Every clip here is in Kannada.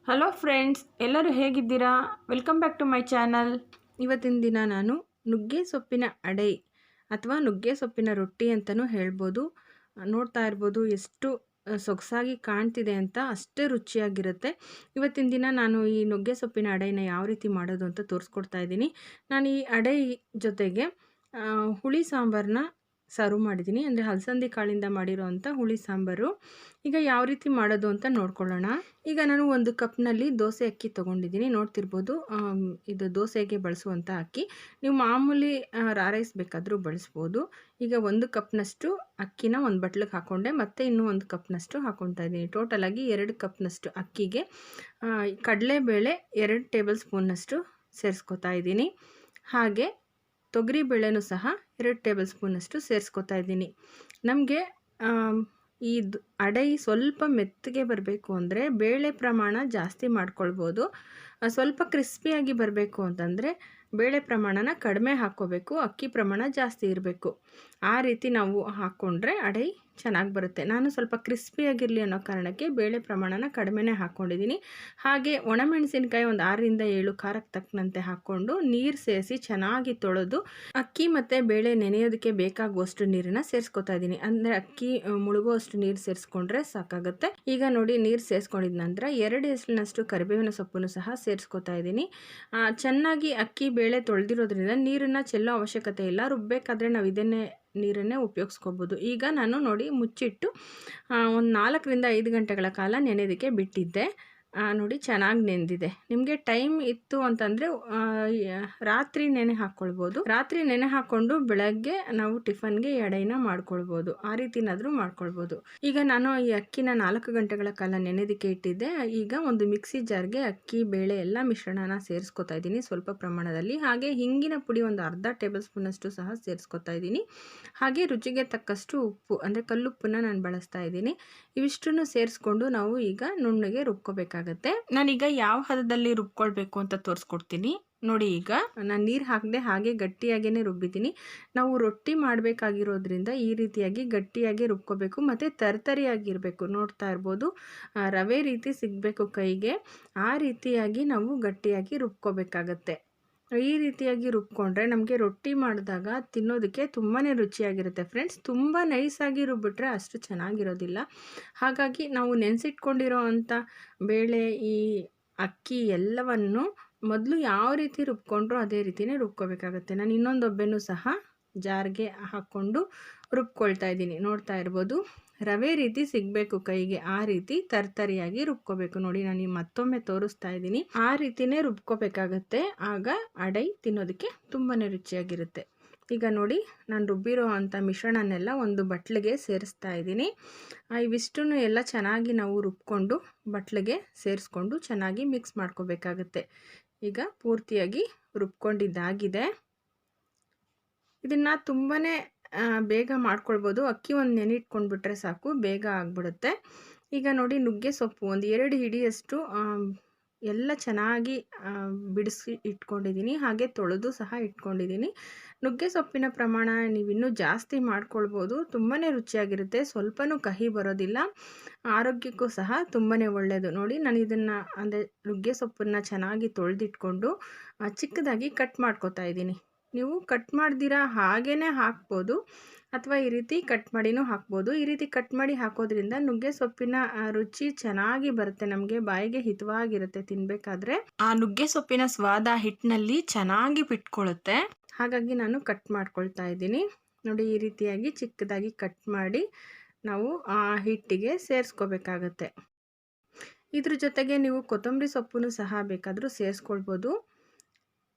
ಹಲೋ ಫ್ರೆಂಡ್ಸ್, ಎಲ್ಲರೂ ಹೇಗಿದ್ದೀರಾ? Welcome back to my channel. ಇವತ್ತಿನ ದಿನ ನಾನು ನುಗ್ಗೆ ಸೊಪ್ಪಿನ ಅಡೈ ಅಥವಾ ನುಗ್ಗೆ ಸೊಪ್ಪಿನ ರೊಟ್ಟಿ ಅಂತಲೂ ಹೇಳ್ಬೋದು. ನೋಡ್ತಾ ಇರ್ಬೋದು ಎಷ್ಟು ಸೊಗಸಾಗಿ ಕಾಣ್ತಿದೆ ಅಂತ, ಅಷ್ಟೇ ರುಚಿಯಾಗಿರುತ್ತೆ. ಇವತ್ತಿನ ದಿನ ನಾನು ಈ ನುಗ್ಗೆ ಸೊಪ್ಪಿನ ಅಡೈನ ಯಾವ ರೀತಿ ಮಾಡೋದು ಅಂತ ತೋರಿಸ್ಕೊಡ್ತಾ ಇದ್ದೀನಿ. ನಾನು ಈ ಅಡೈ ಜೊತೆಗೆ ಹುಳಿ ಸಾಂಬಾರನ್ನ ಸರ್ವ್ ಮಾಡಿದ್ದೀನಿ. ಅಂದರೆ ಹಲಸಂದಿ ಕಾಳಿಂದ ಮಾಡಿರೋವಂಥ ಹುಳಿ ಸಾಂಬಾರು. ಈಗ ಯಾವ ರೀತಿ ಮಾಡೋದು ಅಂತ ನೋಡ್ಕೊಳ್ಳೋಣ. ಈಗ ನಾನು ಒಂದು ಕಪ್ನಲ್ಲಿ ದೋಸೆ ಅಕ್ಕಿ ತೊಗೊಂಡಿದ್ದೀನಿ. ನೋಡ್ತಿರ್ಬೋದು, ಇದು ದೋಸೆಗೆ ಬಳಸುವಂಥ ಅಕ್ಕಿ. ನೀವು ಮಾಮೂಲಿ ರೈಸ್ ಬೇಕಾದರೂ ಬಳಸ್ಬೋದು. ಈಗ ಒಂದು ಕಪ್ನಷ್ಟು ಅಕ್ಕಿನ ಒಂದು ಬಟ್ಲಿಗೆ ಹಾಕ್ಕೊಂಡೆ, ಮತ್ತು ಇನ್ನೂ ಒಂದು ಕಪ್ನಷ್ಟು ಹಾಕ್ಕೊತಾ ಇದ್ದೀನಿ. ಟೋಟಲಾಗಿ 2 ಕಪ್ನಷ್ಟು ಅಕ್ಕಿಗೆ ಕಡಲೆಬೇಳೆ 2 ಟೇಬಲ್ ಸ್ಪೂನ್ನಷ್ಟು ಸೇರಿಸ್ಕೊತಾ ಇದ್ದೀನಿ. ಹಾಗೆ ತೊಗರಿಬೇಳೆನೂ ಸಹ 2 ಟೇಬಲ್ ಸ್ಪೂನಷ್ಟು ಸೇರಿಸ್ಕೊತಾ ಇದ್ದೀನಿ. ನಮಗೆ ಈ ಅಡೈ ಸ್ವಲ್ಪ ಮೆತ್ತಗೆ ಬರಬೇಕು ಅಂದರೆ ಬೇಳೆ ಪ್ರಮಾಣ ಜಾಸ್ತಿ ಮಾಡ್ಕೊಳ್ಬೋದು. ಸ್ವಲ್ಪ ಕ್ರಿಸ್ಪಿಯಾಗಿ ಬರಬೇಕು ಅಂತಂದರೆ ಬೇಳೆ ಪ್ರಮಾಣನ ಕಡಿಮೆ ಹಾಕ್ಕೋಬೇಕು, ಅಕ್ಕಿ ಪ್ರಮಾಣ ಜಾಸ್ತಿ ಇರಬೇಕು. ಆ ರೀತಿ ನಾವು ಹಾಕ್ಕೊಂಡ್ರೆ ಅಡೈ ಚೆನ್ನಾಗಿ ಬರುತ್ತೆ. ನಾನು ಸ್ವಲ್ಪ ಕ್ರಿಸ್ಪಿಯಾಗಿರಲಿ ಅನ್ನೋ ಕಾರಣಕ್ಕೆ ಬೇಳೆ ಪ್ರಮಾಣನ ಕಡಿಮೆನೇ ಹಾಕ್ಕೊಂಡಿದ್ದೀನಿ. ಹಾಗೆ ಒಣಮೆಣಸಿನ್ಕಾಯಿ ಒಂದು 6ರಿಂದ 7 ಖಾರಕ್ಕೆ ತಕ್ಕಂತೆ ಹಾಕ್ಕೊಂಡು ನೀರು ಸೇರಿಸಿ ಚೆನ್ನಾಗಿ ತೊಳೆದು ಅಕ್ಕಿ ಮತ್ತು ಬೇಳೆ ನೆನೆಯೋದಕ್ಕೆ ಬೇಕಾಗುವಷ್ಟು ನೀರನ್ನು ಸೇರಿಸ್ಕೊತಾ ಇದ್ದೀನಿ. ಅಂದರೆ ಅಕ್ಕಿ ಮುಳುಗುವಷ್ಟು ನೀರು ಸೇರಿಸ್ಕೊಂಡ್ರೆ ಸಾಕಾಗುತ್ತೆ. ಈಗ ನೋಡಿ, ನೀರು ಸೇರಿಸ್ಕೊಂಡಿದ ನಂತರ 2 ಎಸಳಿನಷ್ಟು ಕರಿಬೇವಿನ ಸೊಪ್ಪನ್ನು ಸಹ ಸೇರಿಸ್ಕೊತಾ ಇದ್ದೀನಿ. ಚೆನ್ನಾಗಿ ಅಕ್ಕಿ ಬೇಳೆ ತೊಳೆದಿರೋದ್ರಿಂದ ನೀರನ್ನು ಚೆಲ್ಲೋ ಅವಶ್ಯಕತೆ ಇಲ್ಲ. ರುಬ್ಬಬೇಕಾದ್ರೆ ನಾವು ಇದನ್ನೇ ನೀರನ್ನೇ ಉಪಯೋಗಿಸ್ಕೋಬೋದು. ಈಗ ನಾನು ನೋಡಿ ಮುಚ್ಚಿಟ್ಟು ಒಂದು 4ರಿಂದ 5 ಗಂಟೆಗಳ ಕಾಲ ನೆನೆಯೋದಕ್ಕೆ ಬಿಟ್ಟಿದ್ದೆ. ನೋಡಿ ಚೆನ್ನಾಗಿ ನೆಂದಿದೆ. ನಿಮಗೆ ಟೈಮ್ ಇತ್ತು ಅಂತಂದರೆ ರಾತ್ರಿ ನೆನೆ ಹಾಕ್ಕೊಳ್ಬೋದು. ರಾತ್ರಿ ನೆನೆ ಹಾಕ್ಕೊಂಡು ಬೆಳಗ್ಗೆ ನಾವು ಟಿಫನ್ಗೆ ಈ ಅಡೈನ ಮಾಡ್ಕೊಳ್ಬೋದು. ಆ ರೀತಿನಾದರೂ ಮಾಡ್ಕೊಳ್ಬೋದು. ಈಗ ನಾನು ಈ ಅಕ್ಕಿನ 4 ಗಂಟೆಗಳ ಕಾಲ ನೆನೆಯೋದಕ್ಕೆ ಇಟ್ಟಿದ್ದೆ. ಈಗ ಒಂದು ಮಿಕ್ಸಿ ಜಾರ್ಗೆ ಅಕ್ಕಿ ಬೇಳೆ ಎಲ್ಲ ಮಿಶ್ರಣನ ಸೇರಿಸ್ಕೊತಾ ಇದ್ದೀನಿ ಸ್ವಲ್ಪ ಪ್ರಮಾಣದಲ್ಲಿ. ಹಾಗೆ ಹಿಂಗಿನ ಪುಡಿ ಒಂದು ಅರ್ಧ ಟೇಬಲ್ ಸ್ಪೂನಷ್ಟು ಸಹ ಸೇರಿಸ್ಕೊತಾ ಇದ್ದೀನಿ. ಹಾಗೆ ರುಚಿಗೆ ತಕ್ಕಷ್ಟು ಉಪ್ಪು, ಅಂದರೆ ಕಲ್ಲುಪ್ಪನ್ನ ನಾನು ಬಳಸ್ತಾ ಇದ್ದೀನಿ. ಇವಿಷ್ಟನ್ನು ಸೇರಿಸ್ಕೊಂಡು ನಾವು ಈಗ ನುಣ್ಣಗೆ ರುಬ್ಕೋಬೇಕಾಗತ್ತೆ. ನಾನೀಗ ಯಾವ ಹದದಲ್ಲಿ ರುಬ್ಕೊಳ್ಬೇಕು ಅಂತ ತೋರಿಸ್ಕೊಡ್ತೀನಿ ನೋಡಿ. ಈಗ ನಾನು ನೀರು ಹಾಕದೆ ಹಾಗೆ ಗಟ್ಟಿಯಾಗೇ ರುಬ್ಬಿದ್ದೀನಿ. ನಾವು ರೊಟ್ಟಿ ಮಾಡಬೇಕಾಗಿರೋದ್ರಿಂದ ಈ ರೀತಿಯಾಗಿ ಗಟ್ಟಿಯಾಗಿ ರುಬ್ಕೋಬೇಕು, ಮತ್ತು ತರ್ತರಿಯಾಗಿರಬೇಕು. ನೋಡ್ತಾ ಇರ್ಬೋದು, ರವೆ ರೀತಿ ಸಿಗಬೇಕು ಕೈಗೆ. ಆ ರೀತಿಯಾಗಿ ನಾವು ಗಟ್ಟಿಯಾಗಿ ರುಬ್ಕೋಬೇಕಾಗತ್ತೆ. ಈ ರೀತಿಯಾಗಿ ರುಬ್ಕೊಂಡ್ರೆ ನಮಗೆ ರೊಟ್ಟಿ ಮಾಡಿದಾಗ ತಿನ್ನೋದಕ್ಕೆ ತುಂಬಾ ರುಚಿಯಾಗಿರುತ್ತೆ ಫ್ರೆಂಡ್ಸ್. ತುಂಬ ನೈಸಾಗಿ ರುಬ್ಬಿಟ್ರೆ ಅಷ್ಟು ಚೆನ್ನಾಗಿರೋದಿಲ್ಲ. ಹಾಗಾಗಿ ನಾವು ನೆನೆಸಿಟ್ಕೊಂಡಿರೋ ಅಂಥ ಬೇಳೆ, ಈ ಅಕ್ಕಿ ಎಲ್ಲವನ್ನು ಮೊದಲು ಯಾವ ರೀತಿ ರುಬ್ಕೊಂಡ್ರೋ ಅದೇ ರೀತಿಯೇ ರುಬ್ಕೋಬೇಕಾಗತ್ತೆ. ನಾನು ಇನ್ನೊಂದೊಬ್ಬೆನೂ ಸಹ ಜಾರ್ಗೆ ಹಾಕ್ಕೊಂಡು ರುಬ್ಕೊಳ್ತಾ ಇದ್ದೀನಿ. ನೋಡ್ತಾ ಇರ್ಬೋದು, ರವೆ ರೀತಿ ಸಿಗಬೇಕು ಕೈಗೆ. ಆ ರೀತಿ ತರ್ತರಿಯಾಗಿ ರುಬ್ಕೋಬೇಕು. ನೋಡಿ, ನಾನು ಮತ್ತೊಮ್ಮೆ ತೋರಿಸ್ತಾ ಇದ್ದೀನಿ. ಆ ರೀತಿಯೇ ರುಬ್ಕೋಬೇಕಾಗತ್ತೆ. ಆಗ ಅಡೈ ತಿನ್ನೋದಕ್ಕೆ ತುಂಬಾ ರುಚಿಯಾಗಿರುತ್ತೆ. ಈಗ ನೋಡಿ, ನಾನು ರುಬ್ಬಿರೋ ಅಂಥ ಮಿಶ್ರಣನೆಲ್ಲ ಒಂದು ಬಟ್ಲಿಗೆ ಸೇರಿಸ್ತಾ ಇದ್ದೀನಿ. ಇವಿಷ್ಟನ್ನು ಎಲ್ಲ ಚೆನ್ನಾಗಿ ನಾವು ರುಬ್ಕೊಂಡು ಬಟ್ಲಿಗೆ ಸೇರಿಸ್ಕೊಂಡು ಚೆನ್ನಾಗಿ ಮಿಕ್ಸ್ ಮಾಡ್ಕೋಬೇಕಾಗತ್ತೆ. ಈಗ ಪೂರ್ತಿಯಾಗಿ ರುಬ್ಕೊಂಡಿದ್ದಾಗಿದೆ. ಇದನ್ನು ತುಂಬಾ ಬೇಗ ಮಾಡ್ಕೊಳ್ಬೋದು. ಅಕ್ಕಿ ಒಂದು ನೆನಿಟ್ಕೊಂಡ್ಬಿಟ್ರೆ ಸಾಕು, ಬೇಗ ಆಗಿಬಿಡುತ್ತೆ. ಈಗ ನೋಡಿ, ನುಗ್ಗೆ ಸೊಪ್ಪು ಒಂದು 2 ಹಿಡಿಯಷ್ಟು ಎಲ್ಲ ಚೆನ್ನಾಗಿ ಬಿಡಿಸಿ ಇಟ್ಕೊಂಡಿದ್ದೀನಿ. ಹಾಗೆ ತೊಳೆದು ಸಹ ಇಟ್ಕೊಂಡಿದ್ದೀನಿ. ನುಗ್ಗೆ ಸೊಪ್ಪಿನ ಪ್ರಮಾಣ ನೀವು ಇನ್ನೂ ಜಾಸ್ತಿ ಮಾಡ್ಕೊಳ್ಬೋದು. ತುಂಬಾ ರುಚಿಯಾಗಿರುತ್ತೆ. ಸ್ವಲ್ಪನೂ ಕಹಿ ಬರೋದಿಲ್ಲ. ಆರೋಗ್ಯಕ್ಕೂ ಸಹ ತುಂಬಾ ಒಳ್ಳೆಯದು. ನೋಡಿ, ನಾನು ಇದನ್ನು ಅಂದರೆ ನುಗ್ಗೆ ಸೊಪ್ಪನ್ನು ಚೆನ್ನಾಗಿ ತೊಳೆದಿಟ್ಕೊಂಡು ಚಿಕ್ಕದಾಗಿ ಕಟ್ ಮಾಡ್ಕೊತಾ ಇದ್ದೀನಿ. ನೀವು ಕಟ್ ಮಾಡ್ದಿರಾ ಹಾಗೇ ಹಾಕ್ಬೋದು, ಅಥವಾ ಈ ರೀತಿ ಕಟ್ ಮಾಡಿನೂ ಹಾಕ್ಬೋದು. ಈ ರೀತಿ ಕಟ್ ಮಾಡಿ ಹಾಕೋದ್ರಿಂದ ನುಗ್ಗೆ ಸೊಪ್ಪಿನ ರುಚಿ ಚೆನ್ನಾಗಿ ಬರುತ್ತೆ. ನಮಗೆ ಬಾಯಿಗೆ ಹಿತವಾಗಿರುತ್ತೆ ತಿನ್ನಬೇಕಾದ್ರೆ. ಆ ನುಗ್ಗೆ ಸೊಪ್ಪಿನ ಸ್ವಾದ ಹಿಟ್ಟಿನಲ್ಲಿ ಚೆನ್ನಾಗಿ ಬಿಟ್ಕೊಳ್ಳುತ್ತೆ. ಹಾಗಾಗಿ ನಾನು ಕಟ್ ಮಾಡ್ಕೊಳ್ತಾ ಇದ್ದೀನಿ. ನೋಡಿ, ಈ ರೀತಿಯಾಗಿ ಚಿಕ್ಕದಾಗಿ ಕಟ್ ಮಾಡಿ ನಾವು ಆ ಹಿಟ್ಟಿಗೆ ಸೇರಿಸ್ಕೋಬೇಕಾಗತ್ತೆ. ಇದ್ರ ಜೊತೆಗೆ ನೀವು ಕೊತ್ತಂಬರಿ ಸೊಪ್ಪನ್ನು ಸಹ ಬೇಕಾದರೂ ಸೇರಿಸ್ಕೊಳ್ಬೋದು.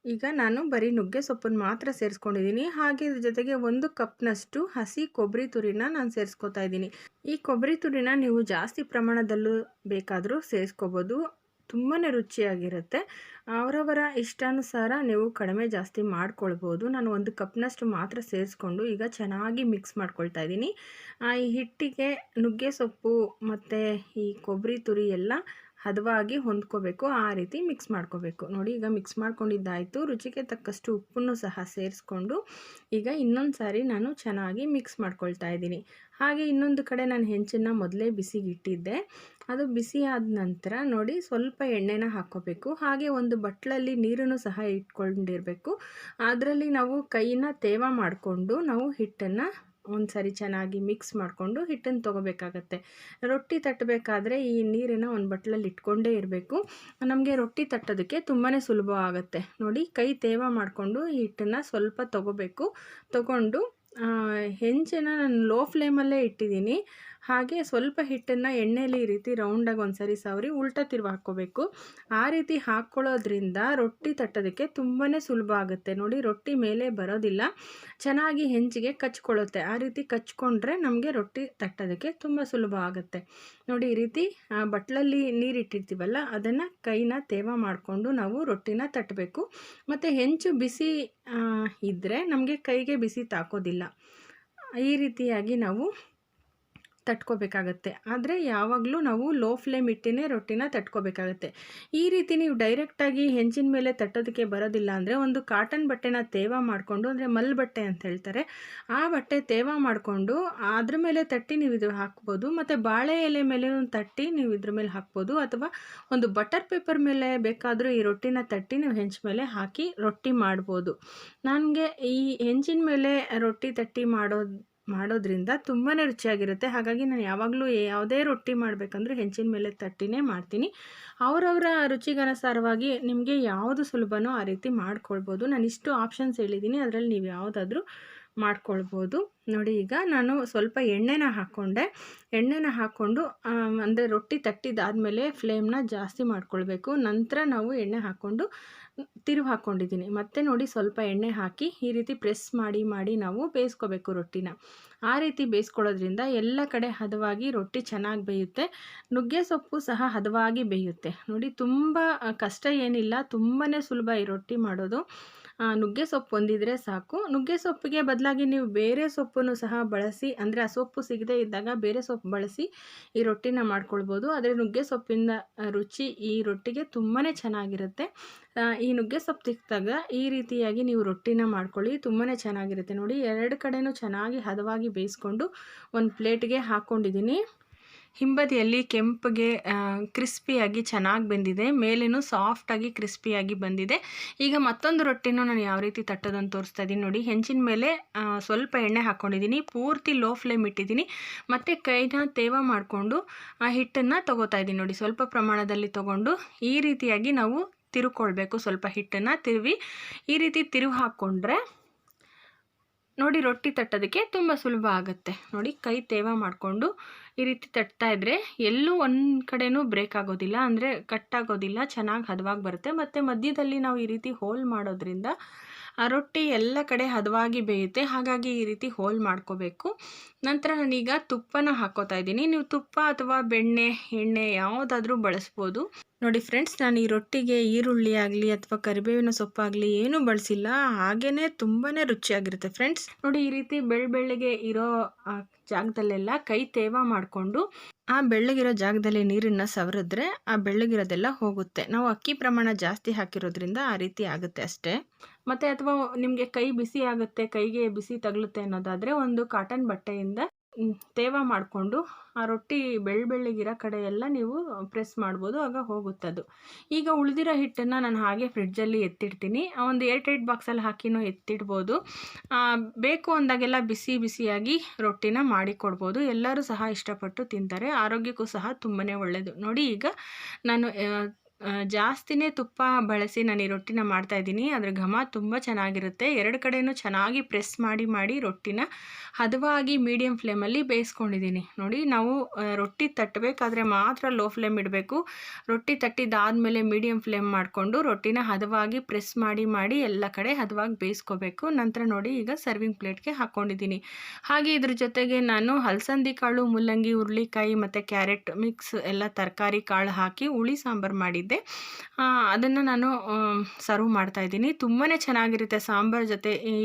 ಈಗ ನಾನು ಬರೀ ನುಗ್ಗೆ ಸೊಪ್ಪನ್ನು ಮಾತ್ರ ಸೇರಿಸ್ಕೊಂಡಿದ್ದೀನಿ. ಹಾಗೆ ಇದ್ರ ಜೊತೆಗೆ 1 ಕಪ್ನಷ್ಟು ಹಸಿ ಕೊಬ್ಬರಿ ತುರಿನ ನಾನು ಸೇರಿಸ್ಕೊತಾ ಇದ್ದೀನಿ. ಈ ಕೊಬ್ಬರಿ ತುರಿನ ನೀವು ಜಾಸ್ತಿ ಪ್ರಮಾಣದಲ್ಲೂ ಬೇಕಾದರೂ ಸೇರಿಸ್ಕೋಬೋದು. ತುಂಬಾ ರುಚಿಯಾಗಿರುತ್ತೆ. ಅವರವರ ಇಷ್ಟಾನುಸಾರ ನೀವು ಕಡಿಮೆ ಜಾಸ್ತಿ ಮಾಡ್ಕೊಳ್ಬೋದು. ನಾನು 1 ಕಪ್ನಷ್ಟು ಮಾತ್ರ ಸೇರಿಸ್ಕೊಂಡು ಈಗ ಚೆನ್ನಾಗಿ ಮಿಕ್ಸ್ ಮಾಡ್ಕೊಳ್ತಾ ಇದ್ದೀನಿ. ಈ ಹಿಟ್ಟಿಗೆ ನುಗ್ಗೆ ಸೊಪ್ಪು ಮತ್ತು ಈ ಕೊಬ್ಬರಿ ತುರಿ ಎಲ್ಲ ಹದವಾಗಿ ಹೊಂದ್ಕೋಬೇಕು, ಆ ರೀತಿ ಮಿಕ್ಸ್ ಮಾಡ್ಕೋಬೇಕು. ನೋಡಿ ಈಗ ಮಿಕ್ಸ್ ಮಾಡ್ಕೊಂಡಿದ್ದಾಯಿತು. ರುಚಿಗೆ ತಕ್ಕಷ್ಟು ಉಪ್ಪನ್ನು ಸಹ ಸೇರಿಸ್ಕೊಂಡು ಈಗ ಇನ್ನೊಂದು ಸಾರಿ ನಾನು ಚೆನ್ನಾಗಿ ಮಿಕ್ಸ್ ಮಾಡ್ಕೊಳ್ತಾ ಇದ್ದೀನಿ. ಹಾಗೆ ಇನ್ನೊಂದು ಕಡೆ ನಾನು ಹೆಂಚನ್ನು ಮೊದಲೇ ಬಿಸಿಗಿಟ್ಟಿದ್ದೆ. ಅದು ಬಿಸಿ ಆದ ನಂತರ ನೋಡಿ ಸ್ವಲ್ಪ ಎಣ್ಣೆನ ಹಾಕ್ಕೋಬೇಕು. ಹಾಗೆ ಒಂದು ಬಟ್ಲಲ್ಲಿ ನೀರನ್ನು ಸಹ ಇಟ್ಕೊಂಡಿರಬೇಕು. ಅದರಲ್ಲಿ ನಾವು ಕೈನ ತೇವ ಮಾಡಿಕೊಂಡು ನಾವು ಹಿಟ್ಟನ್ನು ಒಂದು ಸಾರಿ ಚೆನ್ನಾಗಿ ಮಿಕ್ಸ್ ಮಾಡಿಕೊಂಡು ಹಿಟ್ಟನ್ನು ತೊಗೋಬೇಕಾಗತ್ತೆ. ರೊಟ್ಟಿ ತಟ್ಟಬೇಕಾದ್ರೆ ಈ ನೀರನ್ನು ಒಂದು ಬಟ್ಲಲ್ಲಿ ಇಟ್ಕೊಂಡೇ ಇರಬೇಕು. ನಮಗೆ ರೊಟ್ಟಿ ತಟ್ಟೋದಕ್ಕೆ ತುಂಬಾ ಸುಲಭ ಆಗುತ್ತೆ. ನೋಡಿ ಕೈ ತೇವ ಮಾಡಿಕೊಂಡು ಈ ಹಿಟ್ಟನ್ನು ಸ್ವಲ್ಪ ತೊಗೋಬೇಕು. ತೊಗೊಂಡು ಹೆಂಚನ್ನು ನಾನು ಲೋ ಫ್ಲೇಮಲ್ಲೇ ಇಟ್ಟಿದ್ದೀನಿ. ಹಾಗೆ ಸ್ವಲ್ಪ ಹಿಟ್ಟನ್ನು ಎಣ್ಣೆಯಲ್ಲಿ ಈ ರೀತಿ ರೌಂಡಾಗಿ ಒಂದು ಸಾರಿ ಸವರಿ ಉಲ್ಟಾ ತಿರುವು ಹಾಕ್ಕೋಬೇಕು. ಆ ರೀತಿ ಹಾಕ್ಕೊಳ್ಳೋದ್ರಿಂದ ರೊಟ್ಟಿ ತಟ್ಟೋದಕ್ಕೆ ತುಂಬಾ ಸುಲಭ ಆಗುತ್ತೆ. ನೋಡಿ ರೊಟ್ಟಿ ಮೇಲೆ ಬರೋದಿಲ್ಲ, ಚೆನ್ನಾಗಿ ಹೆಂಚಿಗೆ ಕಚ್ಕೊಳ್ಳುತ್ತೆ. ಆ ರೀತಿ ಕಚ್ಕೊಂಡ್ರೆ ನಮಗೆ ರೊಟ್ಟಿ ತಟ್ಟೋದಕ್ಕೆ ತುಂಬ ಸುಲಭ ಆಗುತ್ತೆ. ನೋಡಿ ಈ ರೀತಿ ಬಟ್ಲಲ್ಲಿ ನೀರಿಟ್ಟಿರ್ತೀವಲ್ಲ ಅದನ್ನು ಕೈನ ತೇವ ಮಾಡಿಕೊಂಡು ನಾವು ರೊಟ್ಟಿನ ತಟ್ಟಬೇಕು. ಮತ್ತು ಹೆಂಚು ಬಿಸಿ ಇದ್ದರೆ ನಮಗೆ ಕೈಗೆ ಬಿಸಿ ತಾಕೋದಿಲ್ಲ. ಈ ರೀತಿಯಾಗಿ ನಾವು ತಟ್ಕೋಬೇಕಾಗತ್ತೆ. ಆದರೆ ಯಾವಾಗಲೂ ನಾವು ಲೋ ಫ್ಲೇಮ್ ಇಟ್ಟಿನೇ ರೊಟ್ಟಿನ ತಟ್ಕೋಬೇಕಾಗತ್ತೆ. ಈ ರೀತಿ ನೀವು ಡೈರೆಕ್ಟಾಗಿ ಹೆಂಚಿನ ಮೇಲೆ ತಟ್ಟೋದಕ್ಕೆ ಬರೋದಿಲ್ಲ ಅಂದರೆ ಒಂದು ಕಾಟನ್ ಬಟ್ಟೆನ ತೇವ ಮಾಡಿಕೊಂಡು, ಅಂದರೆ ಮಲ್ ಬಟ್ಟೆ ಅಂತ ಹೇಳ್ತಾರೆ, ಆ ಬಟ್ಟೆ ತೇವ ಮಾಡಿಕೊಂಡು ಅದ್ರ ಮೇಲೆ ತಟ್ಟಿ ನೀವು ಇದು ಹಾಕ್ಬೋದು. ಮತ್ತು ಬಾಳೆ ಎಲೆ ಮೇಲೆ ತಟ್ಟಿ ನೀವು ಇದ್ರ ಮೇಲೆ ಹಾಕ್ಬೋದು. ಅಥವಾ ಒಂದು ಬಟರ್ ಪೇಪರ್ ಮೇಲೆ ಬೇಕಾದರೂ ಈ ರೊಟ್ಟಿನ ತಟ್ಟಿ ನೀವು ಹೆಂಚು ಮೇಲೆ ಹಾಕಿ ರೊಟ್ಟಿ ಮಾಡ್ಬೋದು. ನನಗೆ ಈ ಹೆಂಚಿನ ಮೇಲೆ ರೊಟ್ಟಿ ತಟ್ಟಿ ಮಾಡೋದ್ರಿಂದ ತುಂಬಾ ರುಚಿಯಾಗಿರುತ್ತೆ. ಹಾಗಾಗಿ ನಾನು ಯಾವಾಗಲೂ ಯಾವುದೇ ರೊಟ್ಟಿ ಮಾಡಬೇಕಂದ್ರೂ ಹೆಂಚಿನ ಮೇಲೆ ತಟ್ಟಿನೇ ಮಾಡ್ತೀನಿ. ಅವರವರ ರುಚಿಗನುಸಾರವಾಗಿ ನಿಮಗೆ ಯಾವುದು ಸುಲಭನೋ ಆ ರೀತಿ ಮಾಡ್ಕೊಳ್ಬೋದು. ನಾನು ಇಷ್ಟು ಆಪ್ಷನ್ಸ್ ಹೇಳಿದ್ದೀನಿ, ಅದರಲ್ಲಿ ನೀವು ಯಾವುದಾದ್ರೂ ಮಾಡ್ಕೊಳ್ಬೋದು. ನೋಡಿ ಈಗ ನಾನು ಸ್ವಲ್ಪ ಎಣ್ಣೆನ ಹಾಕ್ಕೊಂಡೆ. ಎಣ್ಣೆನ ಹಾಕ್ಕೊಂಡು ಅಂದರೆ ರೊಟ್ಟಿ ತಟ್ಟಿದಾದಮೇಲೆ ಫ್ಲೇಮ್ನ ಜಾಸ್ತಿ ಮಾಡ್ಕೊಳ್ಬೇಕು. ನಂತರ ನಾವು ಎಣ್ಣೆ ಹಾಕ್ಕೊಂಡು ತಿರುವು ಹಾಕ್ಕೊಂಡಿದ್ದೀನಿ. ಮತ್ತೆ ನೋಡಿ ಸ್ವಲ್ಪ ಎಣ್ಣೆ ಹಾಕಿ ಈ ರೀತಿ ಪ್ರೆಸ್ ಮಾಡಿ ನಾವು ಬೇಯಿಸ್ಕೋಬೇಕು ರೊಟ್ಟಿನ. ಆ ರೀತಿ ಬೇಯಿಸ್ಕೊಳ್ಳೋದ್ರಿಂದ ಎಲ್ಲ ಕಡೆ ಹದವಾಗಿ ರೊಟ್ಟಿ ಚೆನ್ನಾಗಿ ಬೇಯುತ್ತೆ. ನುಗ್ಗೆ ಸೊಪ್ಪು ಸಹ ಹದವಾಗಿ ಬೇಯುತ್ತೆ. ನೋಡಿ ತುಂಬ ಕಷ್ಟ ಏನಿಲ್ಲ, ತುಂಬಾ ಸುಲಭ ಈ ರೊಟ್ಟಿ ಮಾಡೋದು. ನುಗ್ಗೆ ಸೊಪ್ಪು ಹೊಂದಿದ್ರೆ ಸಾಕು. ನುಗ್ಗೆ ಸೊಪ್ಪಿಗೆ ಬದಲಾಗಿ ನೀವು ಬೇರೆ ಸೊಪ್ಪನ್ನು ಸಹ ಬಳಸಿ, ಅಂದರೆ ಆ ಸೊಪ್ಪು ಸಿಗದೇ ಇದ್ದಾಗ ಬೇರೆ ಸೊಪ್ಪು ಬಳಸಿ ಈ ರೊಟ್ಟಿನ ಮಾಡ್ಕೊಳ್ಬೋದು. ಆದರೆ ನುಗ್ಗೆ ಸೊಪ್ಪಿನ ರುಚಿ ಈ ರೊಟ್ಟಿಗೆ ತುಂಬಾ ಚೆನ್ನಾಗಿರುತ್ತೆ. ಈ ನುಗ್ಗೆ ಸೊಪ್ಪು ಸಿಕ್ಕಿದಾಗ ಈ ರೀತಿಯಾಗಿ ನೀವು ರೊಟ್ಟಿನ ಮಾಡ್ಕೊಳ್ಳಿ, ತುಂಬಾ ಚೆನ್ನಾಗಿರುತ್ತೆ. ನೋಡಿ ಎರಡು ಕಡೆನೂ ಚೆನ್ನಾಗಿ ಹದವಾಗಿ ಬೇಯಿಸ್ಕೊಂಡು ಒಂದು ಪ್ಲೇಟ್ಗೆ ಹಾಕ್ಕೊಂಡಿದ್ದೀನಿ. ಹಿಂಬದಿಯಲ್ಲಿ ಕೆಂಪಗೆ ಕ್ರಿಸ್ಪಿಯಾಗಿ ಚೆನ್ನಾಗಿ ಬೆಂದಿದೆ, ಮೇಲೇನು ಸಾಫ್ಟಾಗಿ ಕ್ರಿಸ್ಪಿಯಾಗಿ ಬಂದಿದೆ. ಈಗ ಮತ್ತೊಂದು ರೊಟ್ಟಿನೂ ನಾನು ಯಾವ ರೀತಿ ತಟ್ಟೋದನ್ನು ತೋರಿಸ್ತಾ ಇದ್ದೀನಿ. ನೋಡಿ ಹೆಂಚಿನ ಮೇಲೆ ಸ್ವಲ್ಪ ಎಣ್ಣೆ ಹಾಕ್ಕೊಂಡಿದ್ದೀನಿ, ಪೂರ್ತಿ ಲೋ ಫ್ಲೇಮ್ ಇಟ್ಟಿದ್ದೀನಿ. ಮತ್ತು ಕೈನ ತೇವ ಮಾಡಿಕೊಂಡು ಆ ಹಿಟ್ಟನ್ನು ತೊಗೋತಾ ಇದ್ದೀನಿ. ನೋಡಿ ಸ್ವಲ್ಪ ಪ್ರಮಾಣದಲ್ಲಿ ತೊಗೊಂಡು ಈ ರೀತಿಯಾಗಿ ನಾವು ತಿರುಕೊಳ್ಬೇಕು. ಸ್ವಲ್ಪ ಹಿಟ್ಟನ್ನು ತಿರುವಿ ಈ ರೀತಿ ತಿರುವು ಹಾಕ್ಕೊಂಡ್ರೆ ನೋಡಿ ರೊಟ್ಟಿ ತಟ್ಟೋದಕ್ಕೆ ತುಂಬ ಸುಲಭ ಆಗುತ್ತೆ. ನೋಡಿ ಕೈ ತೇವ ಮಾಡಿಕೊಂಡು ಈ ರೀತಿ ತಟ್ತಾ ಇದ್ದರೆ ಎಲ್ಲೂ ಒಂದು ಕಡೆನೂ ಬ್ರೇಕ್ ಆಗೋದಿಲ್ಲ, ಅಂದರೆ ಕಟ್ ಆಗೋದಿಲ್ಲ, ಚೆನ್ನಾಗಿ ಹದವಾಗಿ ಬರುತ್ತೆ. ಮತ್ತು ಮಧ್ಯದಲ್ಲಿ ನಾವು ಈ ರೀತಿ ಹೋಲ್ ಮಾಡೋದ್ರಿಂದ ಆ ರೊಟ್ಟಿ ಎಲ್ಲ ಕಡೆ ಹದವಾಗಿ ಬೇಯುತ್ತೆ. ಹಾಗಾಗಿ ಈ ರೀತಿ ಹೋಲ್ ಮಾಡ್ಕೋಬೇಕು. ನಂತರ ನಾನೀಗ ತುಪ್ಪನ ಹಾಕ್ಕೋತಾ ಇದ್ದೀನಿ. ನೀವು ತುಪ್ಪ ಅಥವಾ ಬೆಣ್ಣೆ, ಎಣ್ಣೆ ಯಾವುದಾದ್ರೂ ಬಳಸ್ಬೋದು. ನೋಡಿ ಫ್ರೆಂಡ್ಸ್, ನಾನು ಈ ರೊಟ್ಟಿಗೆ ಈರುಳ್ಳಿ ಆಗಲಿ ಅಥವಾ ಕರಿಬೇವಿನ ಸೊಪ್ಪಾಗಲಿ ಏನೂ ಬಳಸಿಲ್ಲ, ಹಾಗೇ ತುಂಬಾ ರುಚಿಯಾಗಿರುತ್ತೆ ಫ್ರೆಂಡ್ಸ್. ನೋಡಿ ಈ ರೀತಿ ಬೆಳ್ಳಗೆ ಇರೋ ಜಾಗದಲ್ಲೆಲ್ಲ ಕೈ ತೇವ ಮಾಡಿಕೊಂಡು ಆ ಬೆಳ್ಳಗಿರೋ ಜಾಗದಲ್ಲಿ ನೀರನ್ನು ಸವರಿದ್ರೆ ಆ ಬೆಳ್ಳಗಿರೋದೆಲ್ಲ ಹೋಗುತ್ತೆ. ನಾವು ಅಕ್ಕಿ ಪ್ರಮಾಣ ಜಾಸ್ತಿ ಹಾಕಿರೋದ್ರಿಂದ ಆ ರೀತಿ ಆಗುತ್ತೆ ಅಷ್ಟೇ. ಮತ್ತು ಅಥವಾ ನಿಮಗೆ ಕೈ ಬಿಸಿ ಆಗುತ್ತೆ, ಕೈಗೆ ಬಿಸಿ ತಗಲುತ್ತೆ ಅನ್ನೋದಾದರೆ ಒಂದು ಕಾಟನ್ ಬಟ್ಟೆಯಿಂದ ತೇವ ಮಾಡಿಕೊಂಡು ಆ ರೊಟ್ಟಿ ಬೆಳ್ಳಗಿರೋ ಕಡೆ ಎಲ್ಲ ನೀವು ಪ್ರೆಸ್ ಮಾಡ್ಬೋದು, ಆಗ ಹೋಗುತ್ತದು. ಈಗ ಉಳಿದಿರೋ ಹಿಟ್ಟನ್ನು ನಾನು ಹಾಗೆ ಫ್ರಿಡ್ಜಲ್ಲಿ ಎತ್ತಿಡ್ತೀನಿ. ಒಂದು ಏರ್ಟೈಟ್ ಬಾಕ್ಸಲ್ಲಿ ಹಾಕಿನೂ ಎತ್ತಿಡ್ಬೋದು. ಬೇಕು ಅಂದಾಗೆಲ್ಲ ಬಿಸಿಯಾಗಿ ರೊಟ್ಟಿನ ಮಾಡಿಕೊಡ್ಬೋದು. ಎಲ್ಲರೂ ಸಹ ಇಷ್ಟಪಟ್ಟು ತಿಂತಾರೆ, ಆರೋಗ್ಯಕ್ಕೂ ಸಹ ತುಂಬಾ ಒಳ್ಳೆಯದು. ನೋಡಿ ಈಗ ನಾನು ಜಾಸ್ತಿನೇ ತುಪ್ಪ ಬಳಸಿ ನಾನು ಈ ರೊಟ್ಟಿನ ಮಾಡ್ತಾಯಿದ್ದೀನಿ. ಅದ್ರ ಘಮ ತುಂಬ ಚೆನ್ನಾಗಿರುತ್ತೆ. ಎರಡು ಕಡೆಯೂ ಚೆನ್ನಾಗಿ ಪ್ರೆಸ್ ಮಾಡಿ ರೊಟ್ಟಿನ ಹದವಾಗಿ ಮೀಡಿಯಮ್ ಫ್ಲೇಮಲ್ಲಿ ಬೇಯಿಸ್ಕೊಂಡಿದ್ದೀನಿ. ನೋಡಿ ನಾವು ರೊಟ್ಟಿ ತಟ್ಟಬೇಕಾದ್ರೆ ಮಾತ್ರ ಲೋ ಫ್ಲೇಮ್ ಇಡಬೇಕು. ರೊಟ್ಟಿ ತಟ್ಟಿದ್ದಾದಮೇಲೆ ಮೀಡಿಯಮ್ ಫ್ಲೇಮ್ ಮಾಡಿಕೊಂಡು ರೊಟ್ಟಿನ ಹದವಾಗಿ ಪ್ರೆಸ್ ಮಾಡಿ ಎಲ್ಲ ಕಡೆ ಹದವಾಗಿ ಬೇಯಿಸ್ಕೋಬೇಕು. ನಂತರ ನೋಡಿ ಈಗ ಸರ್ವಿಂಗ್ ಪ್ಲೇಟ್ಗೆ ಹಾಕ್ಕೊಂಡಿದ್ದೀನಿ. ಹಾಗೆ ಇದ್ರ ಜೊತೆಗೆ ನಾನು ಹಲಸಂದಿ ಕಾಳು, ಮುಲ್ಲಂಗಿ, ಹುರುಳಿಕಾಯಿ ಮತ್ತು ಕ್ಯಾರೆಟ್ ಮಿಕ್ಸ್ ಎಲ್ಲ ತರಕಾರಿ ಕಾಳು ಹಾಕಿ ಹುಳಿ ಸಾಂಬಾರು ಮಾಡಿದ್ದೆ. ಅದನ್ನು ನಾನು ಸರ್ವ್ ಮಾಡ್ತಾ ಇದ್ದೀನಿ. ತುಂಬಾ ಚೆನ್ನಾಗಿರುತ್ತೆ ಸಾಂಬಾರ್ ಜೊತೆ ಈ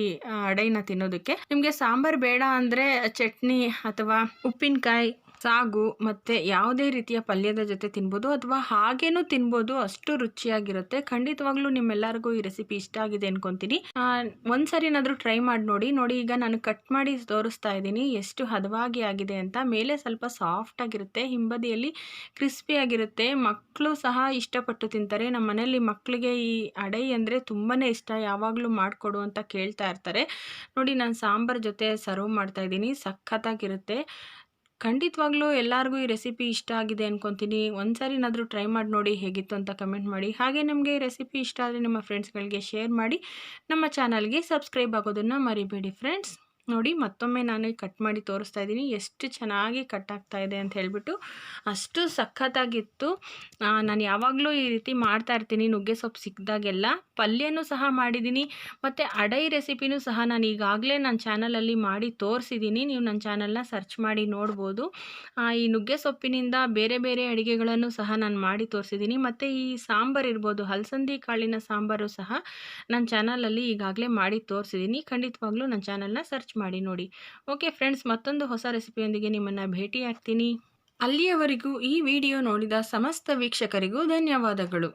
ಅಡೈನ ತಿನ್ನೋದಕ್ಕೆ. ನಿಮಗೆ ಸಾಂಬಾರು ಬೇಡ ಅಂದರೆ ಚಟ್ನಿ ಅಥವಾ ಉಪ್ಪಿನಕಾಯಿ ಸಾಗು ಮತ್ತು ಯಾವುದೇ ರೀತಿಯ ಪಲ್ಯದ ಜೊತೆ ತಿನ್ಬೋದು ಅಥವಾ ಹಾಗೇನೂ ತಿನ್ಬೋದು. ಅಷ್ಟು ರುಚಿಯಾಗಿರುತ್ತೆ. ಖಂಡಿತವಾಗ್ಲೂ ನಿಮ್ಮೆಲ್ಲರಿಗೂ ಈ ರೆಸಿಪಿ ಇಷ್ಟ ಆಗಿದೆ ಅನ್ಕೊತೀನಿ. ಒಂದು ಸರಿನಾದರೂ ಟ್ರೈ ಮಾಡಿ ನೋಡಿ. ನೋಡಿ, ಈಗ ನಾನು ಕಟ್ ಮಾಡಿ ತೋರಿಸ್ತಾ ಇದ್ದೀನಿ ಎಷ್ಟು ಹದವಾಗಿ ಆಗಿದೆ ಅಂತ. ಮೇಲೆ ಸ್ವಲ್ಪ ಸಾಫ್ಟಾಗಿರುತ್ತೆ, ಹಿಂಬದಿಯಲ್ಲಿ ಕ್ರಿಸ್ಪಿಯಾಗಿರುತ್ತೆ. ಮಕ್ಕಳು ಸಹ ಇಷ್ಟಪಟ್ಟು ತಿಂತಾರೆ. ನಮ್ಮ ಮನೆಯಲ್ಲಿ ಮಕ್ಕಳಿಗೆ ಈ ಅಡೈ ಅಂದರೆ ತುಂಬಾ ಇಷ್ಟ. ಯಾವಾಗಲೂ ಮಾಡಿಕೊಡು ಅಂತ ಕೇಳ್ತಾ ಇರ್ತಾರೆ. ನೋಡಿ, ನಾನು ಸಾಂಬಾರ್ ಜೊತೆ ಸರ್ವ್ ಮಾಡ್ತಾ ಇದ್ದೀನಿ. ಸಖತ್ತಾಗಿರುತ್ತೆ. ಖಂಡಿತವಾಗ್ಲೂ ಎಲ್ಲರಿಗೂ ಈ ರೆಸಿಪಿ ಇಷ್ಟ ಆಗಿದೆ ಅನ್ಕೊತೀನಿ. ಒಂದು ಸರಿನಾದರೂ ಟ್ರೈ ಮಾಡಿ ನೋಡಿ, ಹೇಗಿತ್ತು ಅಂತ ಕಮೆಂಟ್ ಮಾಡಿ. ಹಾಗೆ ನಿಮಗೆ ಈ ರೆಸಿಪಿ ಇಷ್ಟ ಆದರೆ ನಿಮ್ಮ ಫ್ರೆಂಡ್ಸ್ಗಳಿಗೆ ಶೇರ್ ಮಾಡಿ. ನಮ್ಮ ಚಾನಲ್ಗೆ ಸಬ್ಸ್ಕ್ರೈಬ್ ಆಗೋದನ್ನು ಮರಿಬೇಡಿ ಫ್ರೆಂಡ್ಸ್. ನೋಡಿ, ಮತ್ತೊಮ್ಮೆ ನಾನು ಕಟ್ ಮಾಡಿ ತೋರಿಸ್ತಾ ಇದ್ದೀನಿ. ಎಷ್ಟು ಚೆನ್ನಾಗಿ ಕಟ್ ಆಗ್ತಾ ಇದೆ ಅಂತ ಹೇಳಿಬಿಟ್ಟು. ಅಷ್ಟು ಸಖತ್ತಾಗಿತ್ತು. ನಾನು ಯಾವಾಗಲೂ ಈ ರೀತಿ ಮಾಡ್ತಾ ಇರ್ತೀನಿ ನುಗ್ಗೆ ಸೊಪ್ಪು ಸಿಕ್ಕಿದಾಗೆಲ್ಲ. ಪಲ್ಯನೂ ಸಹ ಮಾಡಿದ್ದೀನಿ ಮತ್ತು ಅಡೈ ರೆಸಿಪಿನೂ ಸಹ ನಾನು ಈಗಾಗಲೇ ನನ್ನ ಚಾನಲಲ್ಲಿ ಮಾಡಿ ತೋರಿಸಿದ್ದೀನಿ. ನೀವು ನನ್ನ ಚಾನಲ್ನ ಸರ್ಚ್ ಮಾಡಿ ನೋಡ್ಬೋದು. ಈ ನುಗ್ಗೆ ಸೊಪ್ಪಿನಿಂದ ಬೇರೆ ಬೇರೆ ಅಡುಗೆಗಳನ್ನು ಸಹ ನಾನು ಮಾಡಿ ತೋರಿಸಿದ್ದೀನಿ. ಮತ್ತು ಈ ಸಾಂಬಾರು ಇರ್ಬೋದು, ಹಲಸಂದಿ ಕಾಳಿನ ಸಾಂಬಾರು ಸಹ ನನ್ನ ಚಾನಲಲ್ಲಿ ಈಗಾಗಲೇ ಮಾಡಿ ತೋರಿಸಿದ್ದೀನಿ. ಖಂಡಿತವಾಗ್ಲೂ ನನ್ನ ಚಾನಲ್ನ ಸರ್ಚ್ ಮಾಡಿ ನೋಡಿ. ಓಕೆ ಫ್ರೆಂಡ್ಸ್, ಮತ್ತೊಂದು ಹೊಸ ರೆಸಿಪಿಯೊಂದಿಗೆ ನಿಮ್ಮನ್ನು ಭೇಟಿ ಆಗ್ತೀನಿ. ಅಲ್ಲಿಯವರೆಗೂ ಈ ವಿಡಿಯೋ ನೋಡಿದ ಸಮಸ್ತ ವೀಕ್ಷಕರಿಗೂ ಧನ್ಯವಾದಗಳು.